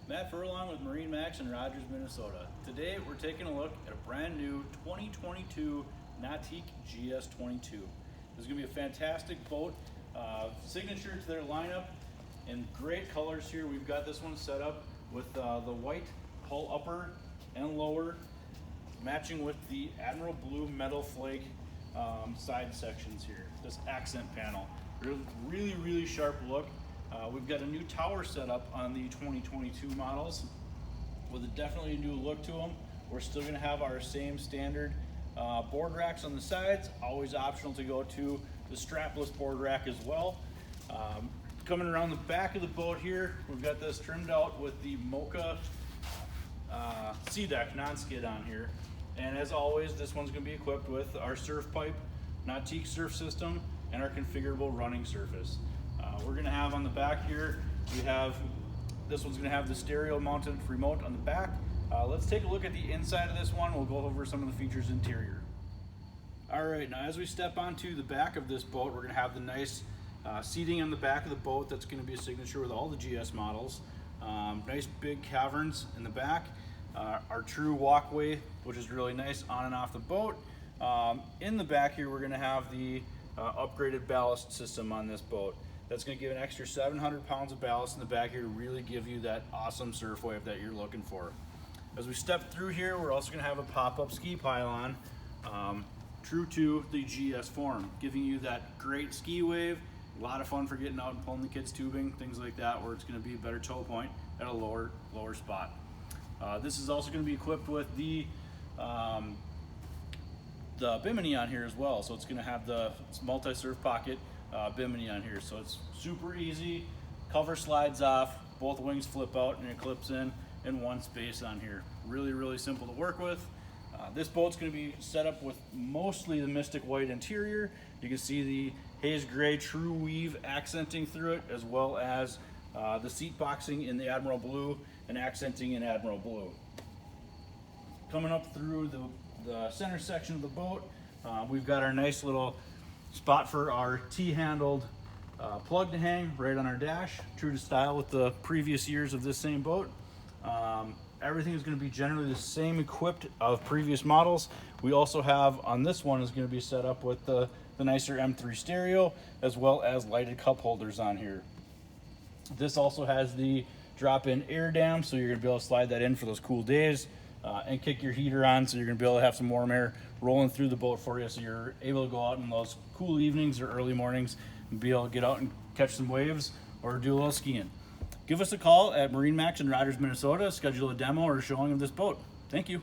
Matt Furlong with MarineMax in Rogers, Minnesota. Today we're taking a look at a brand new 2022 Nautique GS22. This is going to be a fantastic boat, signature to their lineup, in great colors here. We've got this one set up with the white hull upper and lower, matching with the Admiral Blue metal flake side sections here. This accent panel, really sharp look. We've got a new tower set up on the 2022 models with a definitely new look to them. We're still going to have our same standard board racks on the sides, always optional to go to the strapless board rack as well. Coming around the back of the boat here, we've got this trimmed out with the Mocha sea deck non-skid on here. And as always, this one's going to be equipped with our surf pipe, Nautique surf system, and our configurable running surface. We're going to have on the back here, this one's going to have the stereo mounted remote on the back. Let's take a look at the inside of this one. We'll go over some of the features interior. Alright, now as we step onto the back of this boat, we're going to have the nice seating on the back of the boat. That's going to be a signature with all the GS models. Nice big caverns in the back. Our true walkway, which is really nice on and off the boat. In the back here, we're going to have the upgraded ballast system on this boat. That's going to give an extra 700 pounds of ballast in the back here to really give you that awesome surf wave that you're looking for. As we step through here, we're also going to have a pop-up ski pylon, true to the GS form, giving you that great ski wave. A lot of fun for getting out and pulling the kids tubing, things like that, where it's going to be a better tow point at a lower spot. This is also going to be equipped with the bimini on here as well. So it's going to have the multi-surf pocket bimini on here. So it's super easy. Cover slides off, both wings flip out, and it clips in one space on here. Really simple to work with. This boat's going to be set up with mostly the Mystic White interior. You can see the haze gray true weave accenting through it, as well as the seat boxing in the Admiral Blue and accenting in Admiral Blue. Coming up through the center section of the boat, we've got our nice little spot for our T-handled plug to hang right on our dash, true to style with the previous years of this same boat. Everything is going to be generally the same equipped of previous models. We also have on this one is going to be set up with the nicer M3 stereo, as well as lighted cup holders on here. This also has the drop-in air dam, so you're going to be able to slide that in for those cool days, and kick your heater on, so you're going to be able to have some warm air rolling through the boat for you, so you're able to go out in those cool evenings or early mornings and be able to get out and catch some waves or do a little skiing. Give us a call at MarineMax in Rogers, Minnesota. Schedule a demo or a showing of this boat. Thank you.